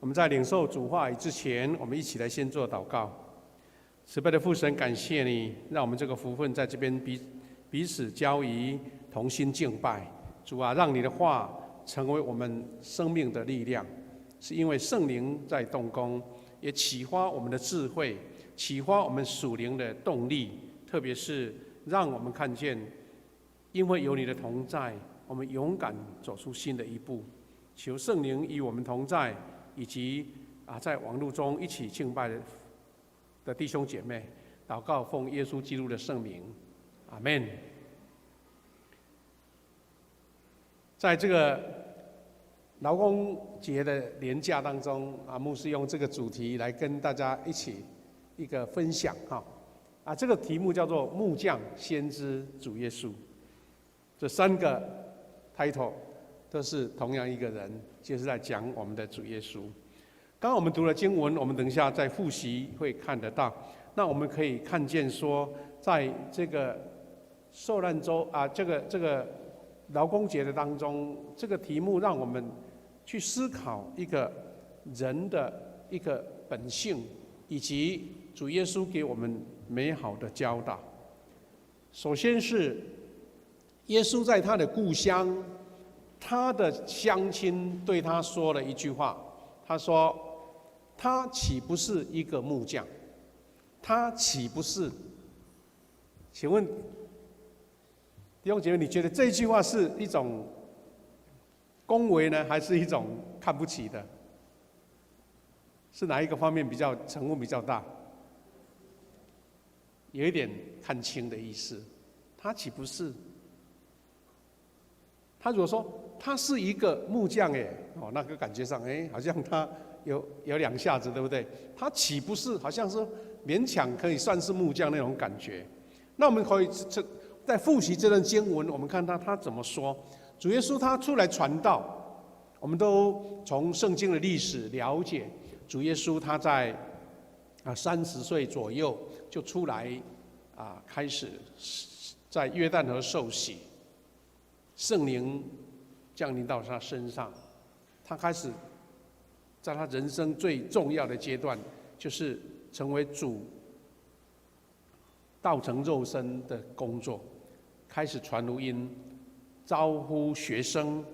我们在领受主话语之前，我们一起来先做祷告。慈悲的父神，感谢你，让我们这个福分在这边彼此交谊，同心敬拜。主啊，让你的话成为我们生命的力量，是因为圣灵在动工，也启发我们的智慧，启发我们属灵的动力，特别是让我们看见，因为有你的同在，我们勇敢走出新的一步。求圣灵与我们同在，以及在网络中一起敬拜的弟兄姐妹，祷告奉耶稣基督的圣名，阿们。在这个劳工节的连假当中，牧师用这个主题来跟大家一起一个分享这个题目叫做“木匠、先知、主耶稣”。这三个 title 都是同样一个人，就是在讲我们的主耶稣。刚刚我们读了经文，我们等一下再复习会看得到。那我们可以看见说，在这个受难周这个劳工节的当中，这个题目让我们去思考一个人的一个本性，以及主耶稣给我们美好的教导。首先是耶稣在他的故乡，他的乡亲对他说了一句话，他说：“他岂不是一个木匠？他岂不是？”请问弟兄姐妹，你觉得这句话是一种恭维呢，还是一种看不起的？是哪一个方面成分比较大？有一点看轻的意思。他岂不是？他如果说他是一个木匠，那个感觉上，好像他有两下子，对不对？他岂不是好像是勉强可以算是木匠那种感觉？那我们可以在复习这段经文，我们看他怎么说。主耶稣他出来传道，我们都从圣经的历史了解，主耶稣他在30岁左右就出来开始在约旦河受洗。圣灵降临到他身上，他开始在他人生最重要的阶段，就是成为主道成肉身的工作，开始传福音，招呼学生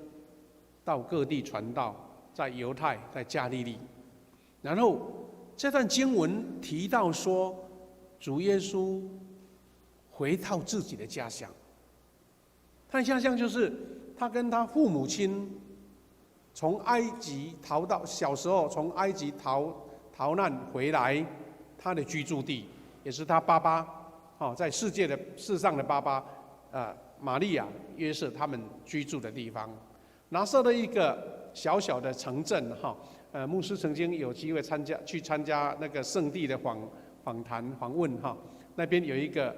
到各地传道，在犹太，在加利利。然后这段经文提到说，主耶稣回到自己的家乡。他的家乡就是他跟他父母亲从埃及小时候从埃及逃难回来，他的居住地，也是他爸爸在世上的爸爸玛利亚、约瑟他们居住的地方。拿撒勒一个小小的城镇牧师曾经有机会去参加那个圣地的访问那边有一个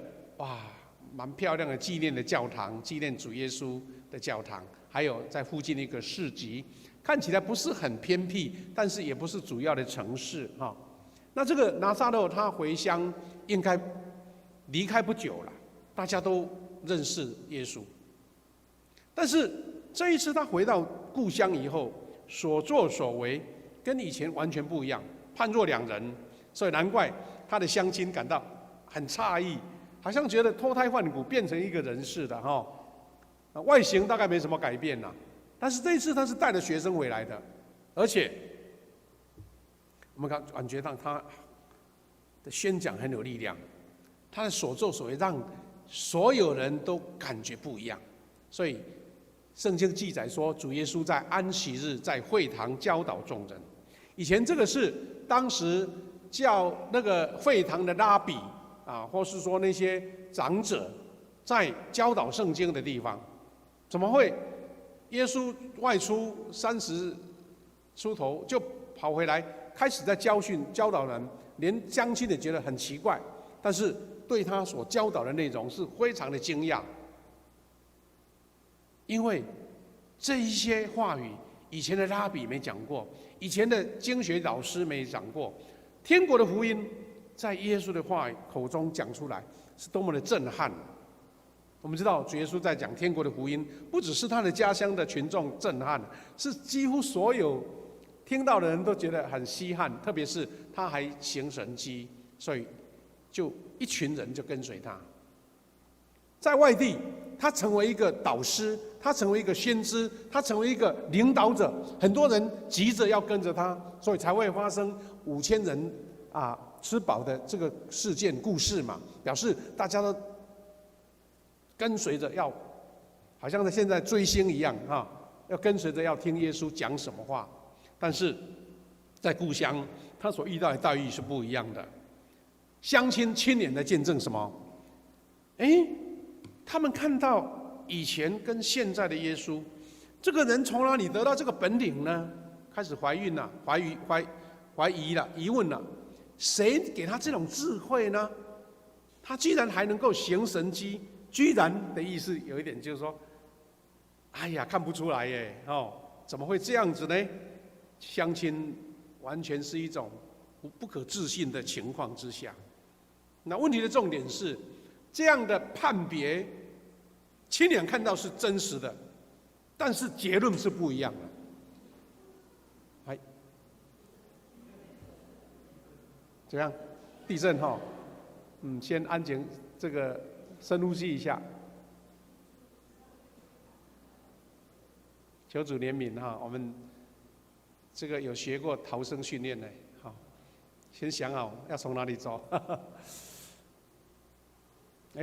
蛮漂亮的纪念的教堂，纪念主耶稣的教堂，还有在附近一个市集，看起来不是很偏僻，但是也不是主要的城市那这个拿撒勒他回乡应该离开不久了，大家都认识耶稣。但是这一次他回到故乡以后，所作所为跟以前完全不一样，判若两人，所以难怪他的乡亲感到很诧异，好像觉得脱胎换骨，变成一个人似的外形大概没什么改变啦，但是这一次他是带着学生回来的，而且我们感觉到他的宣讲很有力量，他的所作所为让所有人都感觉不一样。所以圣经记载说，主耶稣在安息日在会堂教导众人。以前这个是当时叫那个会堂的拉比或是说那些长者在教导圣经的地方，怎么会耶稣外出30出头就跑回来，开始在教导人，连乡亲也觉得很奇怪，但是对他所教导的内容是非常的惊讶，因为这一些话语以前的拉比没讲过，以前的经学老师没讲过，天国的福音在耶稣的话口中讲出来，是多么的震撼！我们知道主耶稣在讲天国的福音，不只是他的家乡的群众震撼，是几乎所有听到的人都觉得很稀罕，特别是他还行神迹，所以就一群人就跟随他。在外地，他成为一个导师，他成为一个先知，他成为一个领导者，很多人急着要跟着他，所以才会发生5000人吃饱的这个事件故事嘛，表示大家都跟随着要，好像在现在追星一样要跟随着要听耶稣讲什么话。但是在故乡，他所遇到的待遇是不一样的。乡亲亲眼的见证什么？他们看到以前跟现在的耶稣，这个人从哪里得到这个本领呢？开始怀孕了，怀疑了，疑问了，谁给他这种智慧呢？他居然还能够行神迹，居然的意思有一点就是说，哎呀，看不出来耶，怎么会这样子呢？乡亲完全是一种不可置信的情况之下。那问题的重点是，这样的判别，亲眼看到是真实的，但是结论是不一样的。怎样？地震先安静，这个深呼吸一下，求主怜悯我们这个有学过逃生训练的，先想好要从哪里走。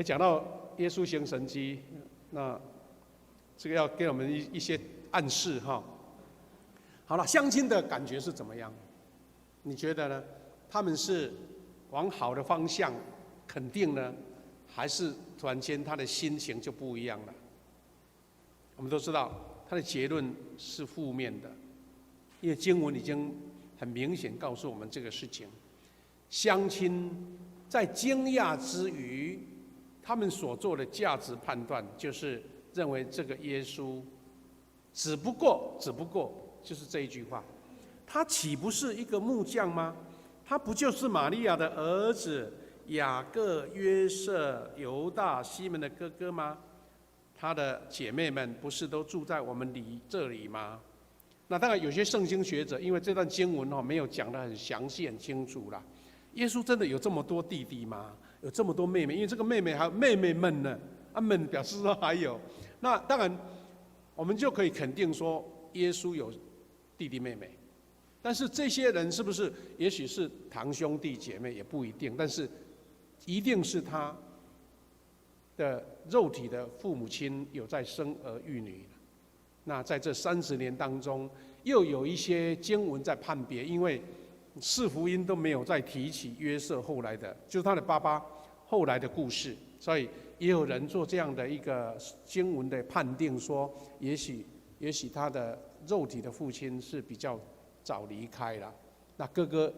讲到耶稣行神迹，那这个要给我们一些暗示好了，乡亲的感觉是怎么样？你觉得呢？他们是往好的方向肯定呢，还是突然间他的心情就不一样了？我们都知道他的结论是负面的，因为经文已经很明显告诉我们这个事情。乡亲在惊讶之余，他们所做的价值判断就是认为这个耶稣只不过就是这一句话，他岂不是一个木匠吗？他不就是玛利亚的儿子雅各、约瑟、犹大、西门的哥哥吗？他的姐妹们不是都住在我们这里吗？那当然，有些圣经学者因为这段经文没有讲得很详细、很清楚啦。耶稣真的有这么多弟弟吗？有这么多妹妹？因为这个妹妹还有妹妹们呢，们表示说还有。那当然，我们就可以肯定说，耶稣有弟弟妹妹。但是这些人是不是也许是堂兄弟姐妹也不一定，但是一定是他的肉体的父母亲有在生儿育女。那在这30年当中，又有一些经文在判别，因为四福音都没有再提起约瑟后来的，就是他的爸爸后来的故事，所以也有人做这样的一个经文的判定，说也许他的肉体的父亲是比较早离开了，那哥哥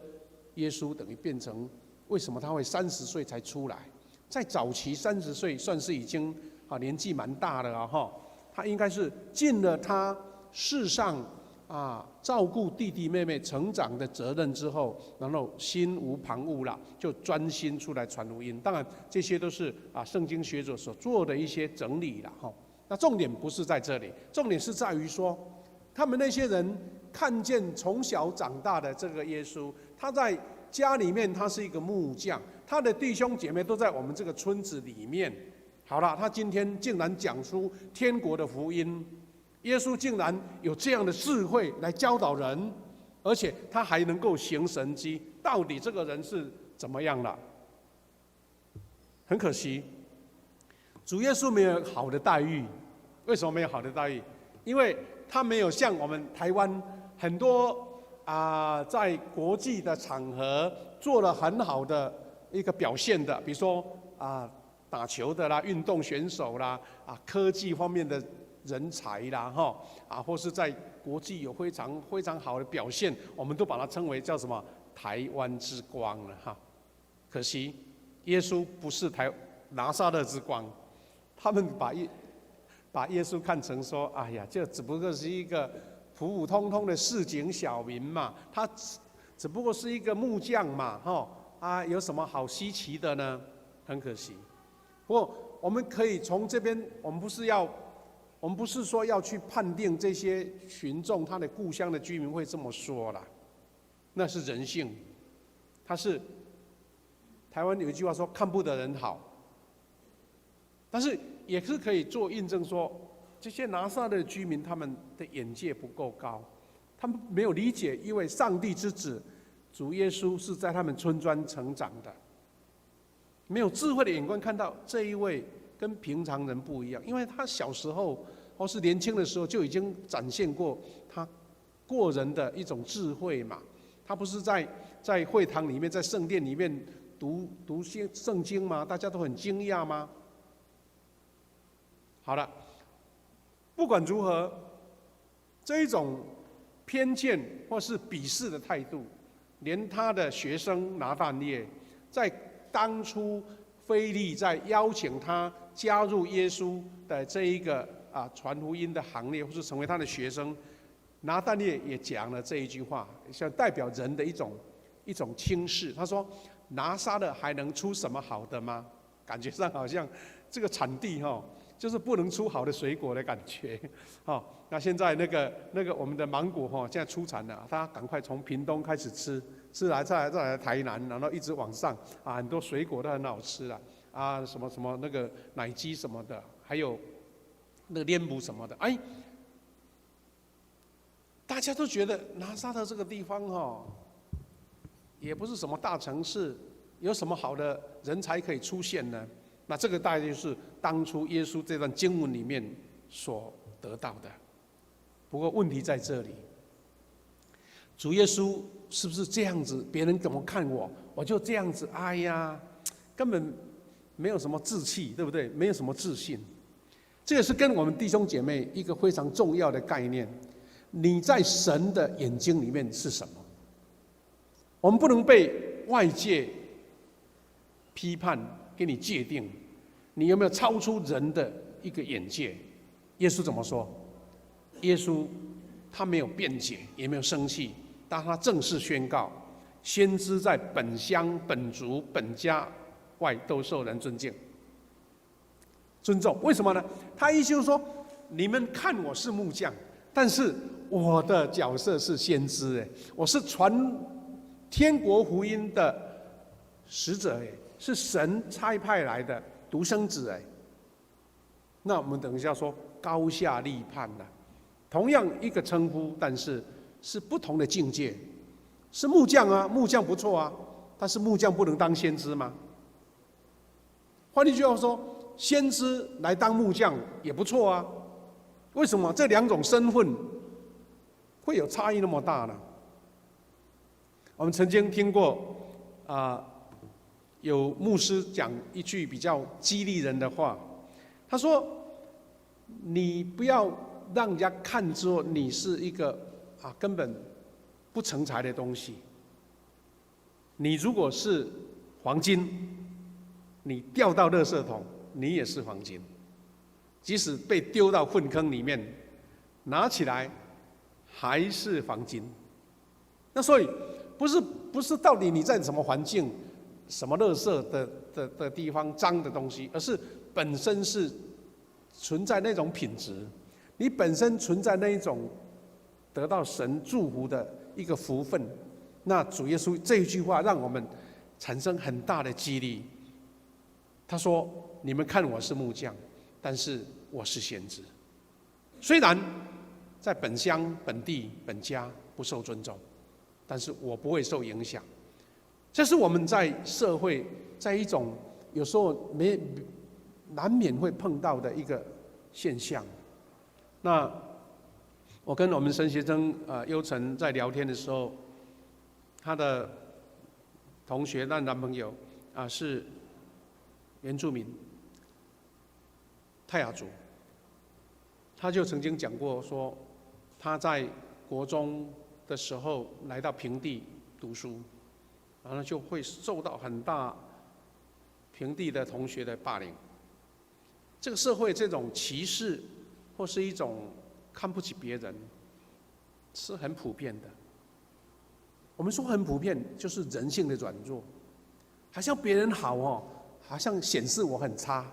耶稣等于变成，为什么他会30岁才出来？在早期30岁算是已经年纪蛮大了他应该是尽了他世上照顾弟弟妹妹成长的责任之后，然后心无旁骛了，就专心出来传福音。当然这些都是圣经学者所做的一些整理了那重点不是在这里，重点是在于说，他们那些人看见从小长大的这个耶稣，他在家里面他是一个木匠，他的弟兄姐妹都在我们这个村子里面。好了，他今天竟然讲出天国的福音，耶稣竟然有这样的智慧来教导人，而且他还能够行神迹，到底这个人是怎么样了？很可惜，主耶稣没有好的待遇。为什么没有好的待遇？因为他没有像我们台湾很多在国际的场合做了很好的一个表现的，比如说打球的啦、运动选手啦、科技方面的人才啦或是在国际有非常非常好的表现，我们都把它称为叫什么台湾之光了可惜耶稣不是拿撒勒之光，他们把耶稣看成说，哎呀，这只不过是一个普普通通的市井小民嘛，他只不过是一个木匠嘛，有什么好稀奇的呢？很可惜。不过我们可以从这边，我们不是要我们不是说要去判定这些群众他的故乡的居民会这么说啦，那是人性。他是台湾有一句话说“看不得人好”，但是也是可以做印证说，这些拿撒勒的居民他们的眼界不够高，他们没有理解一位上帝之子主耶稣是在他们村庄成长的，没有智慧的眼光看到这一位跟平常人不一样，因为他小时候或是年轻的时候就已经展现过他过人的一种智慧嘛。他不是在会堂里面，在圣殿里面读圣经吗？大家都很惊讶吗？好了，不管如何，这一种偏见或是鄙视的态度，连他的学生拿但业，在当初腓力在邀请他加入耶稣的这一个传福音的行列，或是成为他的学生，拿但业也讲了这一句话，像代表人的一种轻视。他说：“拿撒勒还能出什么好的吗？”感觉上好像这个产地就是不能出好的水果的感觉。那现在那个我们的芒果现在出产了，大家赶快从屏东开始吃再来台南，然后一直往上很多水果都很好吃了什么什么那个奶鸡什么的，还有那个莲雾什么的，大家都觉得拿撒勒这个地方也不是什么大城市，有什么好的人才可以出现呢？那这个大概就是当初耶稣这段经文里面所得到的。不过问题在这里，主耶稣是不是这样子？别人怎么看我，我就这样子。哎呀，根本没有什么志气，对不对？没有什么自信。这也是跟我们弟兄姐妹一个非常重要的概念：你在神的眼睛里面是什么？我们不能被外界批判给你界定，你有没有超出人的一个眼界？耶稣怎么说？耶稣他没有辩解，也没有生气，但他正式宣告：先知在本乡、本族、本家外都受人尊敬、尊重。为什么呢？他意思就是说，你们看我是木匠，但是我的角色是先知，我是传天国福音的使者，是神差派来的独生子。那我们等一下说高下立判了，同样一个称呼，但是是不同的境界。是木匠木匠不错但是木匠不能当先知吗？换句话说，先知来当木匠也不错为什么这两种身份会有差异那么大呢？我们曾经听过有牧师讲一句比较激励人的话，他说：“你不要让人家看作你是一个根本不成才的东西。你如果是黄金，你掉到垃圾桶，你也是黄金；即使被丢到粪坑里面，拿起来还是黄金。那所以不是到底你在什么环境、什么垃圾的地方脏的东西，而是本身是存在那种品质，你本身存在那一种得到神祝福的一个福分。那主耶稣这一句话让我们产生很大的激励。他说：“你们看我是木匠，但是我是先知。虽然在本乡、本地、本家不受尊重，但是我不会受影响。”这是我们在社会，在一种有时候难免会碰到的一个现象。那我跟我们神学生优成在聊天的时候，他的同学那男朋友是原住民泰雅族，他就曾经讲过说，他在国中的时候来到平地读书，然后就会受到很大平地的同学的霸凌。这个社会这种歧视或是一种看不起别人是很普遍的。我们说很普遍，就是人性的软弱，好像别人好好像显示我很差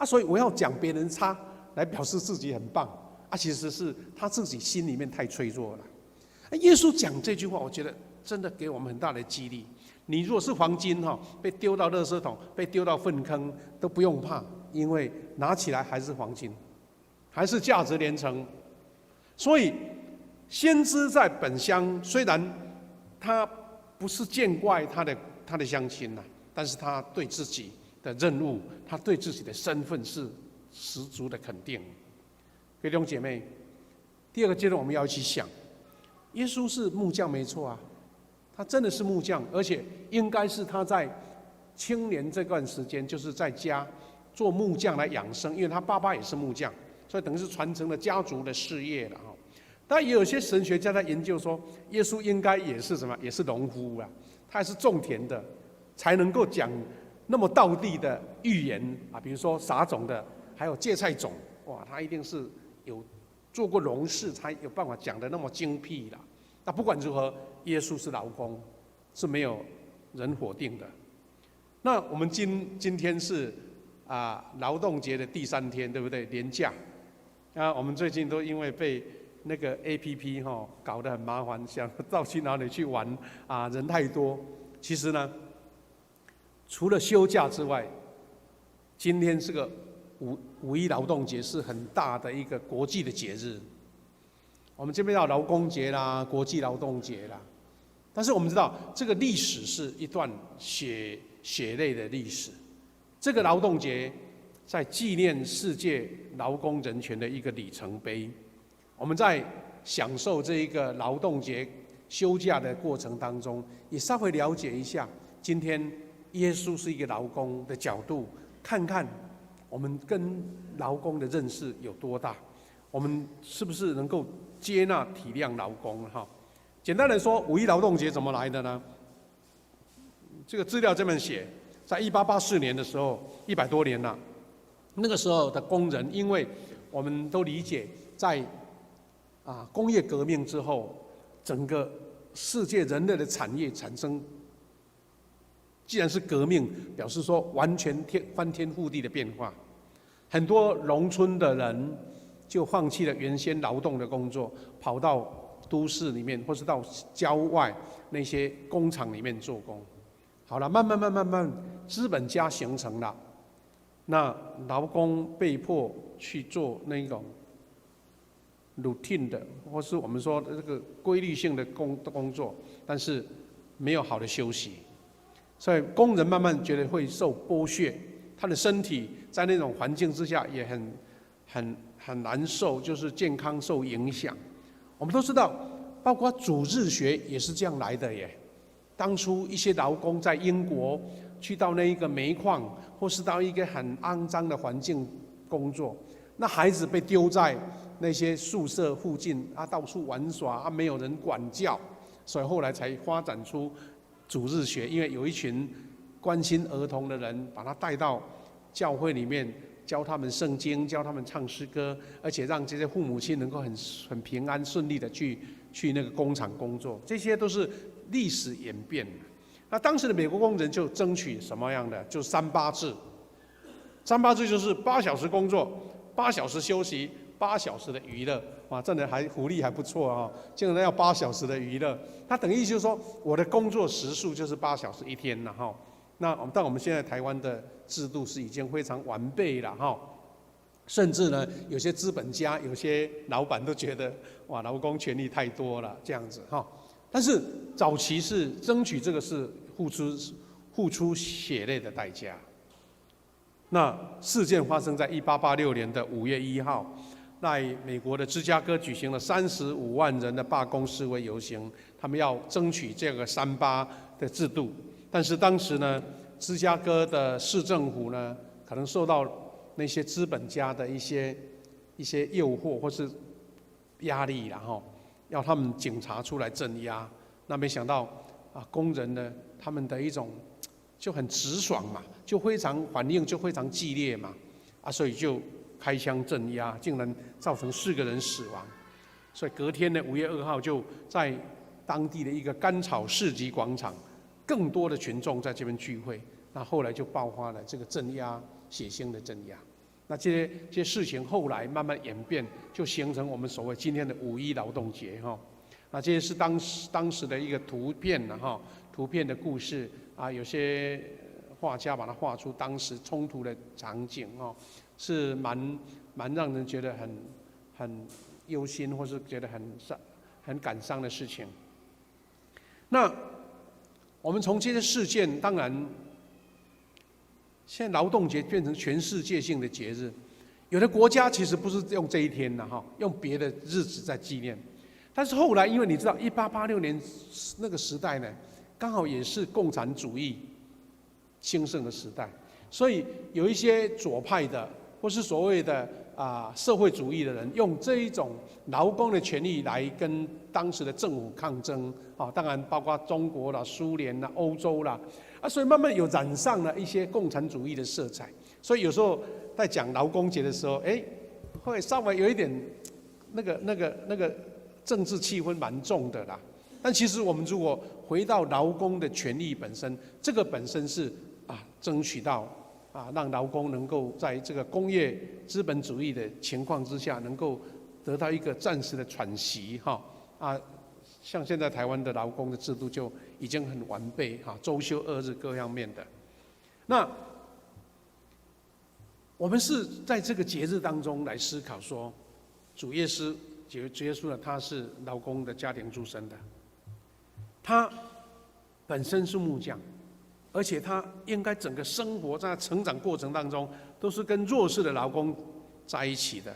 所以我要讲别人差，来表示自己很棒啊，其实是他自己心里面太脆弱了。耶稣讲这句话，我觉得真的给我们很大的激励。你如果是黄金被丢到垃圾桶，被丢到粪坑，都不用怕，因为拿起来还是黄金，还是价值连城。所以先知在本乡，虽然他不是见怪他的乡亲但是他对自己的任务，他对自己的身份是十足的肯定。各位弟兄姐妹，第二个阶段我们要一起想，耶稣是木匠没错啊，他真的是木匠，而且应该是他在青年这段时间，就是在家做木匠来养生，因为他爸爸也是木匠，所以等于是传承了家族的事业了。但也有些神学家在研究说，耶稣应该也是什么？也是农夫啊，他也是种田的，才能够讲那么道地的预言啊，比如说撒种的，还有芥菜种，哇，他一定是有做过农事，才有办法讲得那么精辟啦。那不管如何，耶稣是劳工，是没有人否定的。那我们今天是劳动节的第3天，对不对？连假我们最近都因为被那个 APP 搞得很麻烦，想到去哪里去玩人太多。其实呢，除了休假之外，今天是个五一劳动节，是很大的一个国际的节日。我们这边要劳工节啦，国际劳动节啦。但是我们知道，这个历史是一段血泪的历史。这个劳动节在纪念世界劳工人权的一个里程碑。我们在享受这一个劳动节休假的过程当中，也稍微了解一下，今天耶稣是一个劳工的角度，看看我们跟劳工的认识有多大，我们是不是能够接纳体谅劳工简单来说，五一劳动节怎么来的呢？这个资料这么写，在1884年的时候，100多年了。那个时候的工人，因为我们都理解，在工业革命之后，整个世界人类的产业产生，既然是革命，表示说完全翻天覆地的变化。很多农村的人就放弃了原先劳动的工作，跑到都市里面，或是到郊外那些工厂里面做工。好了，慢慢，资本家形成了，那劳工被迫去做那种routine 的，或是我们说的这个规律性的工作，但是没有好的休息，所以工人慢慢觉得会受剥削，他的身体在那种环境之下也很难受，就是健康受影响。我们都知道，包括主日学也是这样来的耶。当初一些劳工在英国去到那一个煤矿，或是到一个很肮脏的环境工作，那孩子被丢在那些宿舍附近到处玩耍没有人管教，所以后来才发展出主日学。因为有一群关心儿童的人，把他带到教会里面，教他们圣经，教他们唱诗歌，而且让这些父母亲能够很平安顺利的去那个工厂工作，这些都是历史演变。那当时的美国工人就争取什么样的？就是3-8制。3-8制就是8小时工作，8小时休息，8小时的娱乐。哇，真的福利还不错竟然要8小时的娱乐。它等于就是说，我的工作时数就是8小时一天了但我们现在台湾的制度是已经非常完备了甚至呢，有些资本家、有些老板都觉得，哇，劳工权利太多了这样子但是早期是争取这个是付出血泪的代价。那事件发生在1886年的5月1号，在美国的芝加哥举行了35万人的罢工示威游行，他们要争取这个3-8的制度。但是当时呢，芝加哥的市政府呢，可能受到那些资本家的一些诱惑或是压力要他们警察出来镇压。那没想到工人呢，他们的一种就很直爽嘛，就非常反应就非常激烈嘛所以就开枪镇压，竟然造成4个人死亡。所以隔天呢，5月2号就在当地的一个甘草市集广场，更多的群众在这边聚会。那后来就爆发了这个镇压，血腥的镇压。那这些事情后来慢慢演变，就形成我们所谓今天的5·1劳动节哈。那这些是当时的一个图片的哈，图片的故事啊，有些画家把它画出当时冲突的场景哦，是蛮让人觉得很忧心，或是觉得很感伤的事情。那我们从这些事件，当然，现在劳动节变成全世界性的节日，有的国家其实不是用这一天的哈，用别的日子在纪念。但是后来，因为你知道，1886年那个时代呢，刚好也是共产主义兴盛的时代，所以有一些左派的，或是所谓的社会主义的人，用这一种劳工的权利来跟当时的政府抗争啊，当然包括中国啦、苏联啦、欧洲啦，所以慢慢有染上了一些共产主义的色彩。所以有时候在讲劳工节的时候，会稍微有一点那个政治气氛蛮重的啦。但其实我们如果回到劳工的权利本身，这个本身是争取到让劳工能够在这个工业资本主义的情况之下，能够得到一个暂时的喘息像现在台湾的劳工的制度就已经很完备周休2日各样面的。那我们是在这个节日当中来思考说，主耶稣呢，他是劳工的家庭出身的，他本身是木匠，而且他应该整个生活在成长过程当中都是跟弱势的劳工在一起的。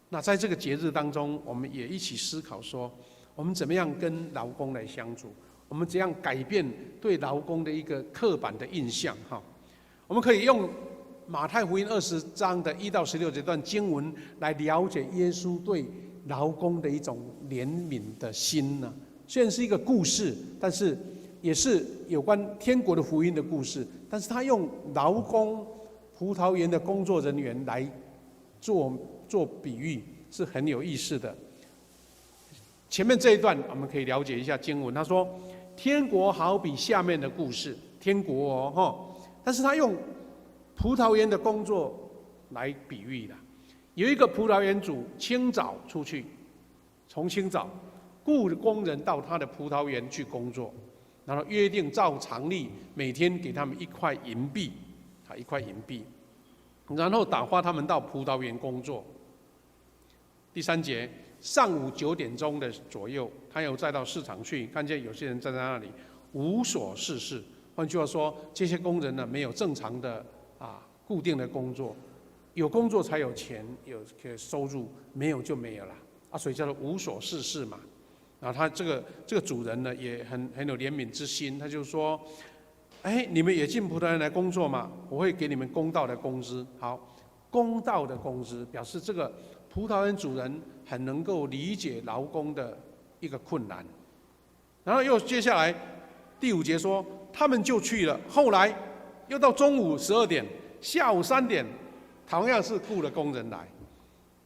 那在这个节日当中，我们也一起思考说，我们怎么样跟劳工来相处，我们怎样改变对劳工的一个刻板的印象我们可以用马太福音20章的1到16节段经文来了解耶稣对劳工的一种怜悯的心呢。虽然是一个故事，但是也是有关天国的福音的故事，但是他用劳工、葡萄园的工作人员来做比喻，是很有意思的。前面这一段我们可以了解一下经文，他说天国好比下面的故事，天国但是他用葡萄园的工作来比喻的。有一个葡萄园主清早出去，从清早雇工人到他的葡萄园去工作，然后约定照常例每天给他们1块银币，1块银币，然后打发他们到葡萄园工作。第3节，上午9点钟的左右，他又再到市场去，看见有些人站在那里无所事事。换句话说，这些工人呢，没有正常的固定的工作，有工作才有钱，有收入，没有就没有了所以叫做无所事事嘛。然后他这个主人呢，也很有怜悯之心，他就说：你们也进葡萄园来工作嘛，我会给你们公道的工资。好，公道的工资表示这个葡萄园主人很能够理解劳工的一个困难。然后又接下来第5节说，他们就去了。后来又到中午12点，下午3点，同样是雇了工人来。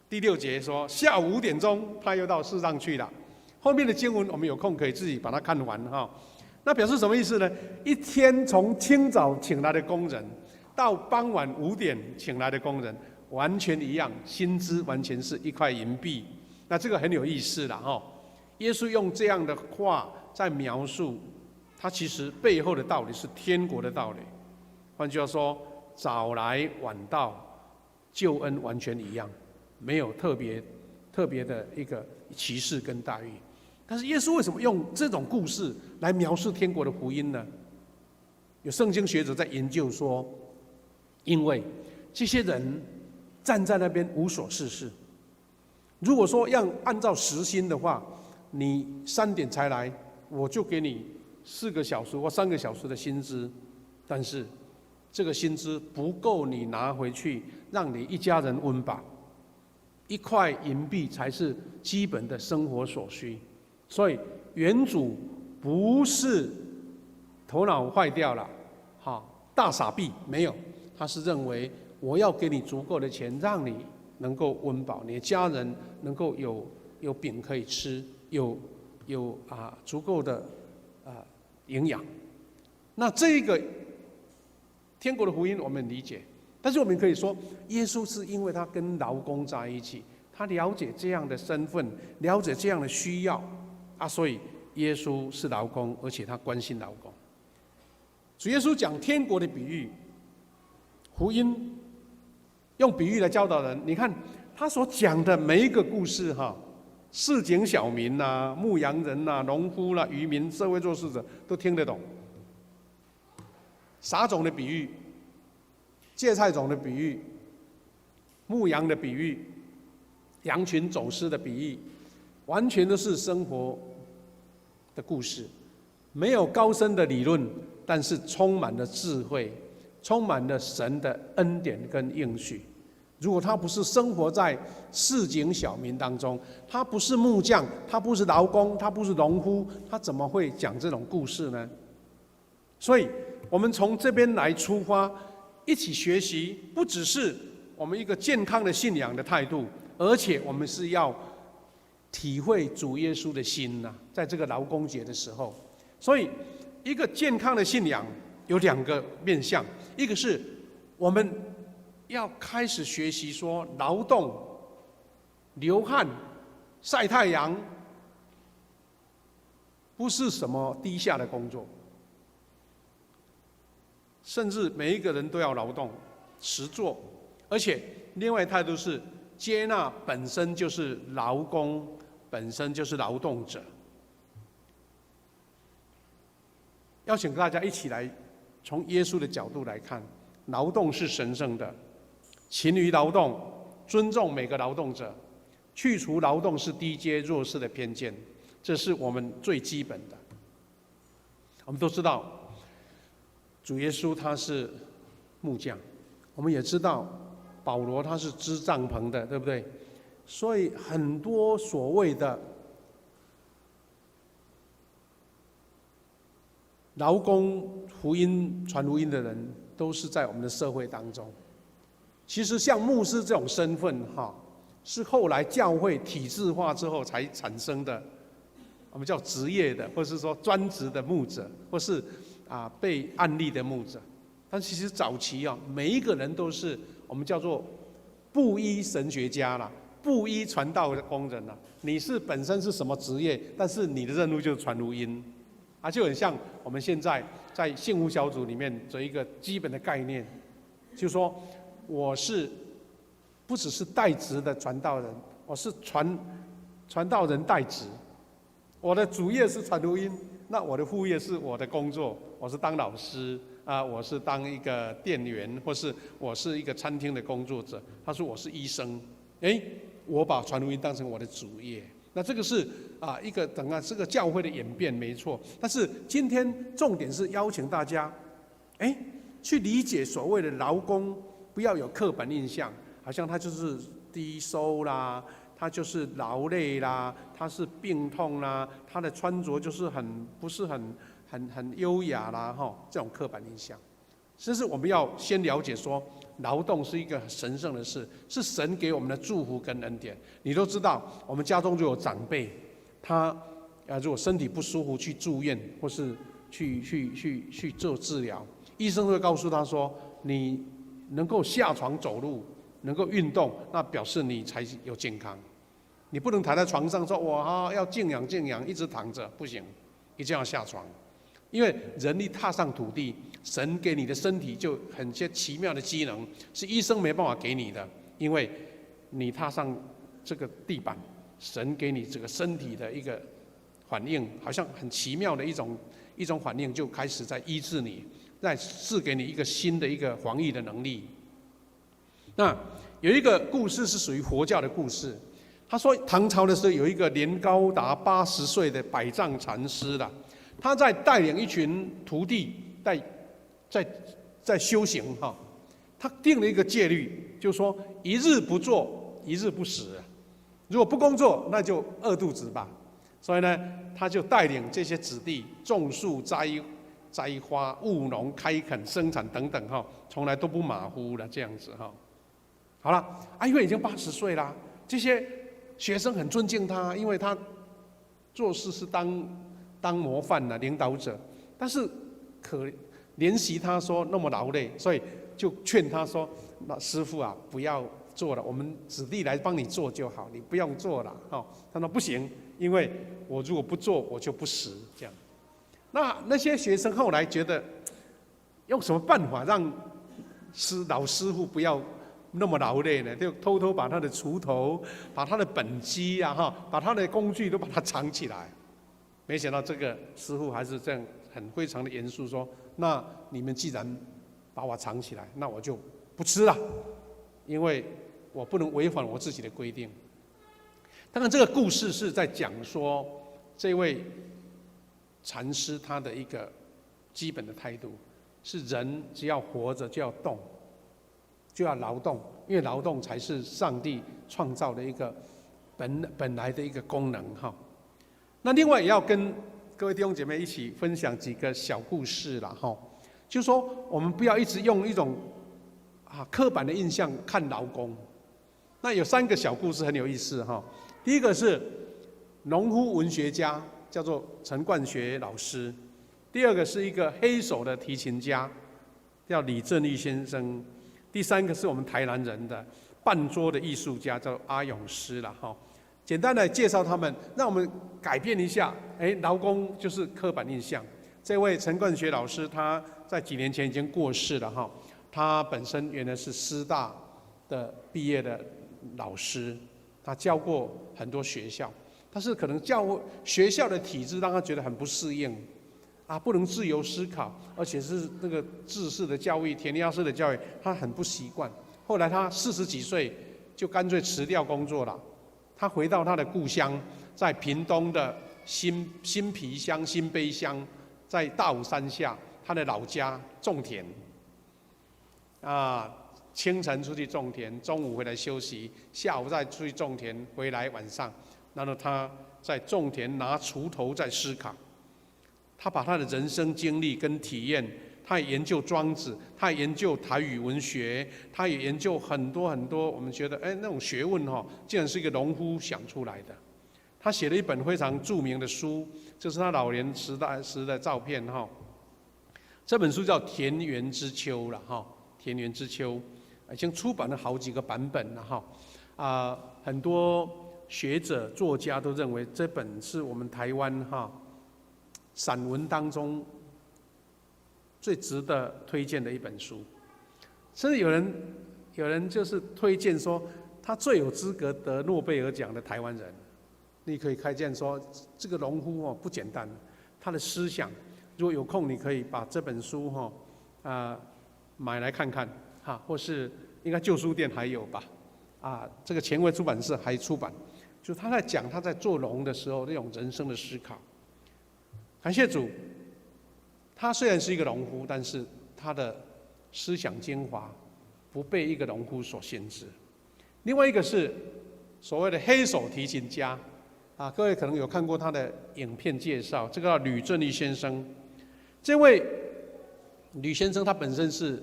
第6节说，下午5点钟，他又到市上去了。后面的经文我们有空可以自己把它看完那表示什么意思呢？一天从清早请来的工人，到傍晚5点请来的工人，完全一样，薪资完全是1块银币。那这个很有意思了耶稣用这样的话在描述，他其实背后的道理是天国的道理。换句话说，早来晚到，救恩完全一样，没有特别的一个歧视跟待遇。但是耶稣为什么用这种故事来描述天国的福音呢？有圣经学者在研究说，因为这些人站在那边无所事事。如果说要按照时薪的话，你3点才来，我就给你4个小时或3个小时的薪资，但是这个薪资不够你拿回去让你一家人温饱，1块银币才是基本的生活所需。所以园主不是头脑坏掉了，大傻逼，没有，他是认为我要给你足够的钱，让你能够温饱，你的家人能够有饼可以吃，有足够的营养。那这个天国的福音我们理解，但是我们可以说，耶稣是因为他跟劳工在一起，他了解这样的身份，了解这样的需要啊，所以耶稣是劳工，而且他关心劳工。主耶稣讲天国的比喻，福音用比喻来教导人。你看他所讲的每一个故事市井小民牧羊人农夫渔民、社会弱势者都听得懂。撒种的比喻、芥菜种的比喻、牧羊的比喻、羊群走失的比喻，完全都是生活的故事，没有高深的理论，但是充满了智慧，充满了神的恩典跟应许。如果他不是生活在市井小民当中，他不是木匠，他不是劳工，他不是农夫，他怎么会讲这种故事呢？所以我们从这边来出发，一起学习，不只是我们一个健康的信仰的态度，而且我们是要体会主耶稣的心在这个劳工节的时候。所以一个健康的信仰有2个面向，一个是我们要开始学习说，劳动、流汗、晒太阳，不是什么低下的工作，甚至每一个人都要劳动、实作，而且另外态度是接纳本身就是劳工，本身就是劳动者。邀请大家一起来从耶稣的角度来看，劳动是神圣的，勤于劳动，尊重每个劳动者，去除劳动是低阶弱势的偏见，这是我们最基本的。我们都知道，主耶稣他是木匠，我们也知道保罗他是织帐篷的，对不对？所以很多所谓的劳工福音传福音的人，都是在我们的社会当中。其实像牧师这种身份是后来教会体制化之后才产生的，我们叫职业的，或是说专职的牧者，或是被案例的牧者。但其实早期每一个人都是我们叫做布衣神学家啦，布衣传道的工人啦。你是本身是什么职业，但是你的任务就是传福音就很像我们现在在幸福小组里面有一个基本的概念，就是说我是不只是代职的传道人，我是传道人代职。我的主业是传福音，那我的副业是我的工作，我是当老师我是当一个店员，或是我是一个餐厅的工作者。他说我是医生，我把传福音当成我的主业。那这个是一个这个教会的演变没错。但是今天重点是邀请大家，去理解所谓的劳工，不要有刻板印象，好像他就是低收啦，他就是劳累啦，他是病痛啦，他的穿着就是不是很优雅啦这种刻板印象。其实我们要先了解说，劳动是一个神圣的事，是神给我们的祝福跟恩典。你都知道，我们家中就有长辈，他如果身体不舒服去住院，或是去做治疗，医生会告诉他说，你能够下床走路，能够运动，那表示你才有健康。你不能躺在床上说我要静养静养，一直躺着不行，一定要下床。因为人一踏上土地，神给你的身体就很些奇妙的机能，是医生没办法给你的。因为你踏上这个地板，神给你这个身体的一个反应，好像很奇妙的一种反应，就开始在医治你，在赐给你一个新的一个防疫的能力。那有一个故事是属于佛教的故事，他说唐朝的时候有一个年高达80岁的百丈禅师啦。他在带领一群徒弟在修行他定了一个戒律，就是说一日不做，一日不食。如果不工作，那就饿肚子吧。所以呢，他就带领这些子弟种树、栽花、务农、开垦、生产等等从来都不马虎了这样子好了，因为已经80岁啦，这些学生很尊敬他，因为他做事是当模范的领导者，但是可怜惜他说那么劳累，所以就劝他说：“那师父啊，不要做了，我们子弟来帮你做就好，你不用做了。”他说不行，因为我如果不做，我就不死。这样，那些学生后来觉得，用什么办法让老师傅不要那么劳累呢？就偷偷把他的锄头、把他的本机啊，把他的工具都把它藏起来。没想到这个师傅还是这样很非常的严肃说：“那你们既然把我藏起来，那我就不吃了，因为我不能违反我自己的规定。”当然，这个故事是在讲说这位禅师他的一个基本的态度是：人只要活着就要动，就要劳动，因为劳动才是上帝创造的一个本来的一个功能哈。那另外也要跟各位弟兄姐妹一起分享几个小故事啦哈，就是说我们不要一直用一种刻板的印象看劳工。那有3个小故事很有意思哈。第一个是农夫文学家，叫做陈冠学老师；第二个是一个黑手的提琴家，叫李正义先生；第3个是我们台南人的半桌的艺术家，叫阿永师啦哈。简单的介绍他们，让我们改变一下。劳工就是刻板印象。这位陈冠学老师，他在几年前已经过世了哈。他本身原来是师大的毕业的老师，他教过很多学校，但是可能学校的体制让他觉得很不适应，不能自由思考，而且是那个制式的教育、填鸭式的教育，他很不习惯。后来他40几岁就干脆辞掉工作了。他回到他的故乡，在屏东的新皮乡、新卑乡，在大武山下，他的老家种田。清晨出去种田，中午回来休息，下午再出去种田，回来晚上，然后他在种田拿锄头在思考。他把他的人生经历跟体验，他也研究庄子，他也研究台语文学，他也研究很多很多我们觉得那种学问竟然是一个农夫想出来的。他写了一本非常著名的书，就是他老年时的照片这本书叫《田园之秋》了田园之秋》已经出版了好几个版本了很多学者作家都认为这本是我们台湾散文当中最值得推荐的一本书。甚至有人就是推荐说，他最有资格得诺贝尔奖的台湾人。你可以看见说，这个农夫不简单，他的思想。如果有空，你可以把这本书买来看看或是应该旧书店还有吧这个前卫出版社还出版，就是他在讲他在做农的时候那种人生的思考。感谢主，他虽然是一个农夫，但是他的思想精华不被一个农夫所限制。另外一个是所谓的黑手提琴家各位可能有看过他的影片介绍，这个叫吕正义先生。这位吕先生他本身是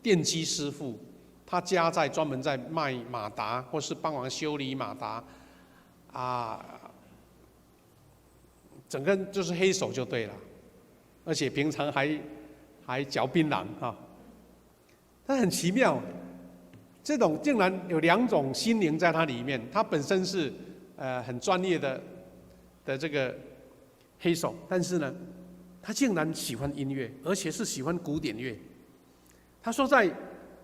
电机师傅，他家专门在卖马达或是帮忙修理马达整个就是黑手就对了，而且平常还嚼槟榔但很奇妙，这种竟然有2种心灵在他里面。他本身是很专业的这个黑手，但是呢，他竟然喜欢音乐，而且是喜欢古典乐。他说在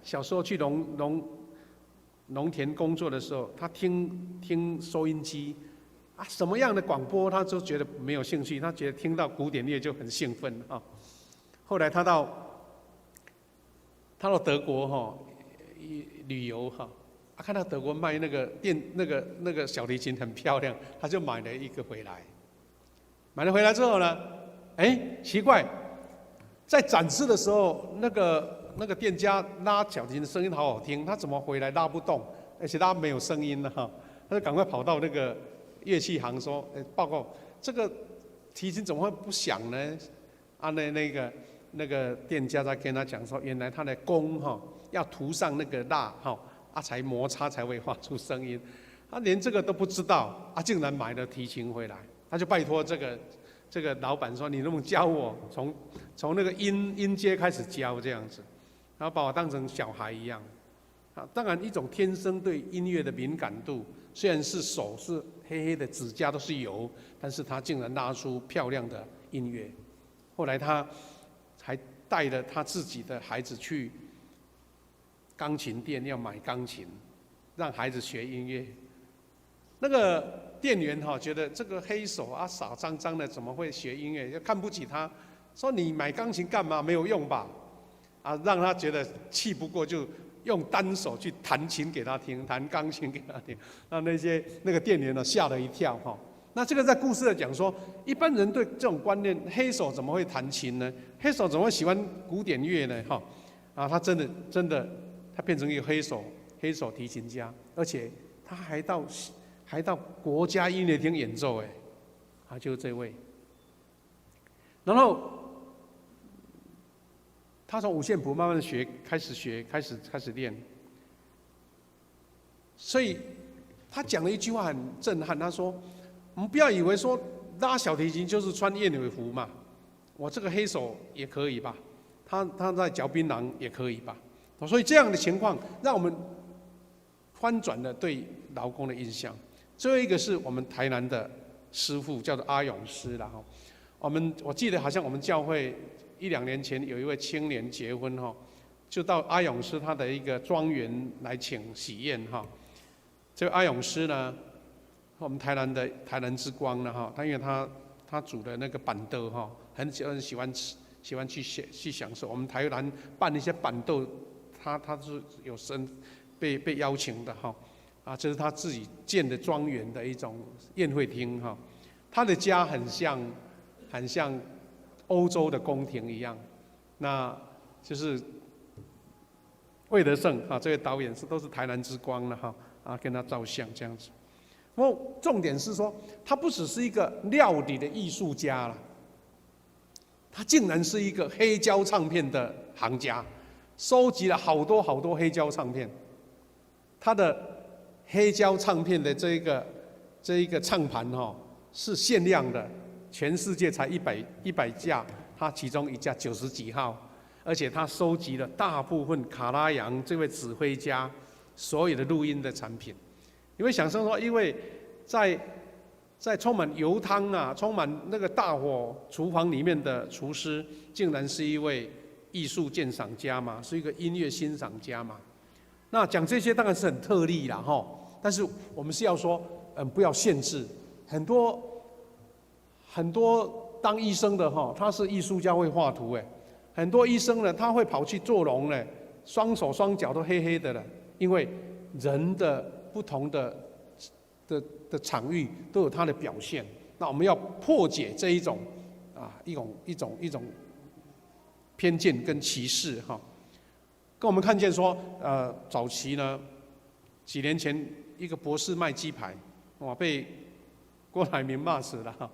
小时候去农田工作的时候，他听收音机什么样的广播他都觉得没有兴趣，他觉得听到古典乐就很兴奋后来他到德国旅游看到德国卖那个小提琴很漂亮，他就买了一个回来。买了回来之后呢，奇怪，在展示的时候，那个店家拉小提琴的声音好好听，他怎么回来拉不动，而且拉没有声音了他就赶快跑到那个乐器行说：“报告，这个提琴怎么会不响呢？”那个店家在跟他讲说，原来他的弓要涂上那个蜡才摩擦才会发出声音。他连这个都不知道竟然买了提琴回来。他就拜托这个老板说：“你能不能教我从那个音阶开始教这样子？”然后把我当成小孩一样。啊，当然一种天生对音乐的敏感度，虽然是手是黑黑的，指甲都是油，但是他竟然拉出漂亮的音乐。后来他还带了他自己的孩子去钢琴店要买钢琴，让孩子学音乐。那个店员觉得这个黑手啊傻张张的怎么会学音乐，就看不起他，说你买钢琴干嘛，没有用吧？啊，让他觉得气不过，就用单手去弹琴给他听，弹钢琴给他听，让那个店员吓了一跳哈。那这个在故事在讲说，一般人对这种观念，黑手怎么会弹琴呢？黑手怎么会喜欢古典乐呢？哈，啊，他真的，他变成一个黑手提琴家，而且他还到国家音乐厅演奏，啊，就是这位。然后他从五线谱慢慢的开始练，所以他讲了一句话很震撼，他说：“我们不要以为说拉小提琴就是穿燕尾服嘛，我这个黑手也可以吧？他在嚼槟榔也可以吧？所以这样的情况让我们翻转了对劳工的印象。最后一个是我们台南的师傅，叫做阿勇师啦。我记得好像我们教会1-2年前有一位青年结婚就到阿勇师他的一个庄园来请喜宴哈。这位阿勇师呢，我们台南之光呢他因为他煮的那个板豆很喜欢吃，喜欢去享受。我们台南办一些板豆，他是有被邀请的啊，这是他自己建的庄园的一种宴会厅他的家很像欧洲的宫廷一样，那就是魏德胜这位导演都是台南之光了跟他照相这样子。然后重点是说，他不只是一个料理的艺术家了，他竟然是一个黑胶唱片的行家，收集了好多黑胶唱片。他的黑胶唱片的这一个唱盘是限量的，全世界才100架，他其中一架90几号，而且他收集了大部分卡拉扬这位指挥家所有的录音的产品。你会想象说，因为在充满油汤充满那个大火厨房里面的厨师，竟然是一位艺术鉴赏家嘛，是一个音乐欣赏家嘛。那讲这些当然是很特例啦但是我们是要说，不要限制。很多当医生的他是艺术家会画图很多医生呢他会跑去做龙双手双脚都黑黑的了，因为人的不同的场域都有它的表现。那我们要破解这一种一种偏见跟歧视跟我们看见说，早期呢，几年前一个博士卖鸡排，被郭台铭骂死了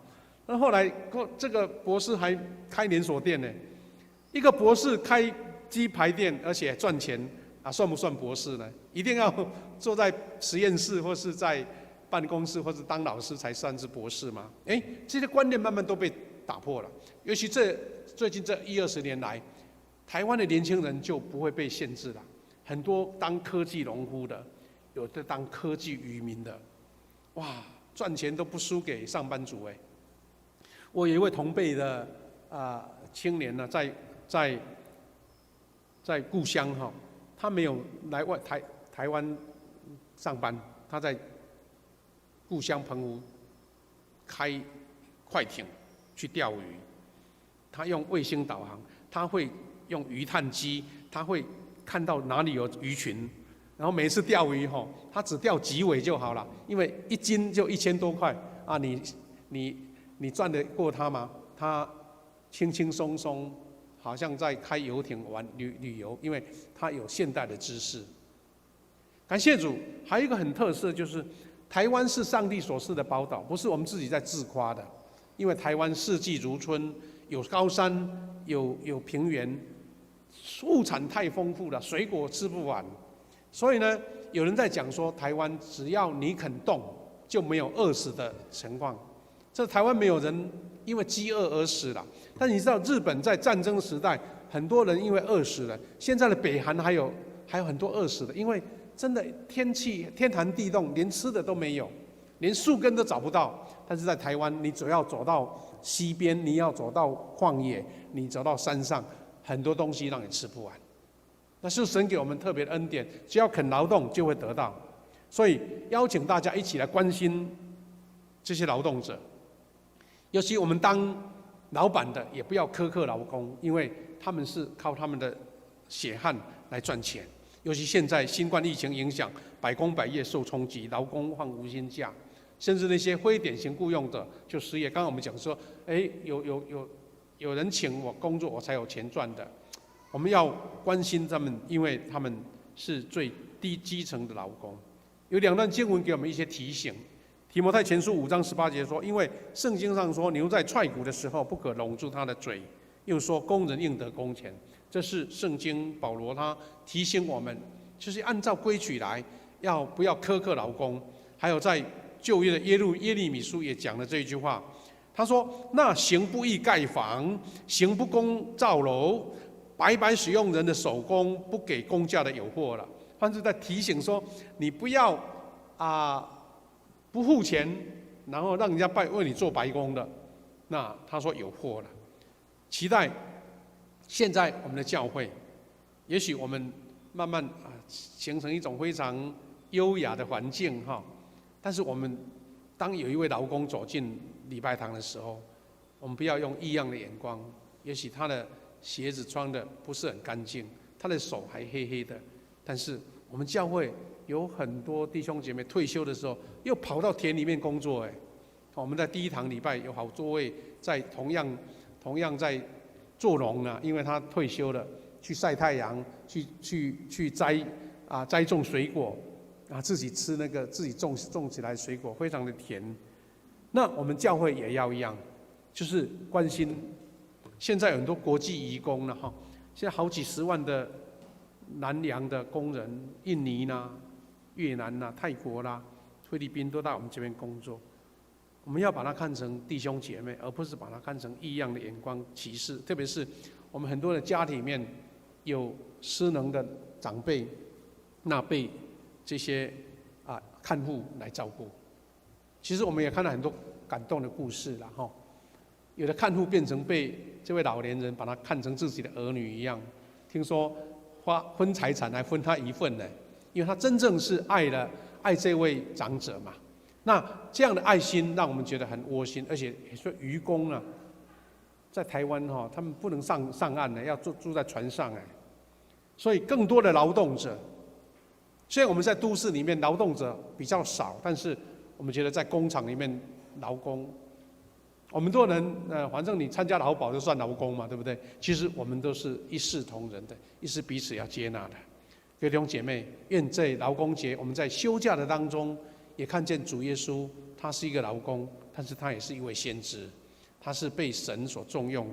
那后来这个博士还开连锁店呢，一个博士开鸡排店而且赚钱算不算博士呢？一定要坐在实验室或是在办公室或是当老师才算是博士吗？这些观念慢慢都被打破了。尤其最近这10-20年来，台湾的年轻人就不会被限制了。很多当科技农夫的，有的当科技渔民的，哇，赚钱都不输给上班族我有一位同辈的青年呢，在故乡他没有来台湾上班，他在故乡澎湖开快艇去钓鱼。他用卫星导航，他会用鱼探机，他会看到哪里有鱼群，然后每次钓鱼他只钓几尾就好了，因为1斤就1000多块啊，你赚得过他吗？他轻轻松松，好像在开游艇玩旅游，因为他有现代的知识。感谢主，还有一个很特色就是，台湾是上帝所赐的宝岛，不是我们自己在自夸的。因为台湾四季如春，有高山，有平原，物产太丰富了，水果吃不完。所以呢，有人在讲说，台湾只要你肯动，就没有饿死的情况。这台湾没有人因为饥饿而死了，但你知道日本在战争时代很多人因为饿死了。现在的北韩还有很多饿死的，因为真的天寒地冻，连吃的都没有，连树根都找不到。但是在台湾，你只要走到西边，你要走到旷野，你走到山上，很多东西让你吃不完。那是神给我们特别的恩典，只要肯劳动就会得到。所以邀请大家一起来关心这些劳动者，尤其我们当老板的也不要苛刻劳工，因为他们是靠他们的血汗来赚钱。尤其现在新冠疫情影响，百工百业受冲击，劳工放无薪假，甚至那些非典型雇用者就失业。刚刚我们讲说，有人请我工作，我才有钱赚的。我们要关心他们，因为他们是最基层的劳工。有2段经文给我们一些提醒。提摩太前书5章18节说，因为圣经上说，牛在踹骨的时候不可拢住它的嘴，又说工人应得工钱。这是圣经保罗他提醒我们，就是按照规矩来，不要苛刻劳工。还有在旧约的耶利米书也讲了这一句话，他说：那行不义盖房，行不公造楼，白白使用人的手工，不给工价的有祸了。换是在提醒说，你不要不付钱，然后让人家为你做白工的，那他说有祸了。期待现在我们的教会，也许我们慢慢形成一种非常优雅的环境哈。但是我们当有一位劳工走进礼拜堂的时候，我们不要用异样的眼光。也许他的鞋子穿的不是很干净，他的手还黑黑的，但是我们教会有很多弟兄姐妹退休的时候，又跑到田里面工作。我们在第1堂礼拜有好多位在同样在做农啊，因为他退休了，去晒太阳，去栽种水果自己吃那个自己种起来的水果，非常的甜。那我们教会也要一样，就是关心。现在有很多国际移工了哈，现在好几10万的南洋的工人，印尼啦、越南啦、泰国啦、菲律宾都到我们这边工作。我们要把它看成弟兄姐妹，而不是把它看成异样的眼光歧视。特别是我们很多的家庭里面有失能的长辈，那被这些看护来照顾。其实我们也看到很多感动的故事啦哈。有的看护变成被这位老年人把他看成自己的儿女一样，听说分财产还分他一份呢，因为他真正是爱这位长者嘛。那这样的爱心让我们觉得很窝心，而且也说渔工啊，在台湾他们不能上岸呢，要住在船上所以更多的劳动者。虽然我们在都市里面劳动者比较少，但是我们觉得在工厂里面劳工，我们多人反正你参加劳保就算劳工嘛，对不对？其实我们都是一视同仁的，一是彼此要接纳的。各位弟兄姐妹，愿在劳工节，我们在休假的当中，也看见主耶稣，他是一个劳工，但是他也是一位先知，他是被神所重用，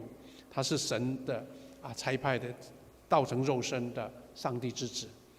他是神的差派的，道成肉身的上帝之子。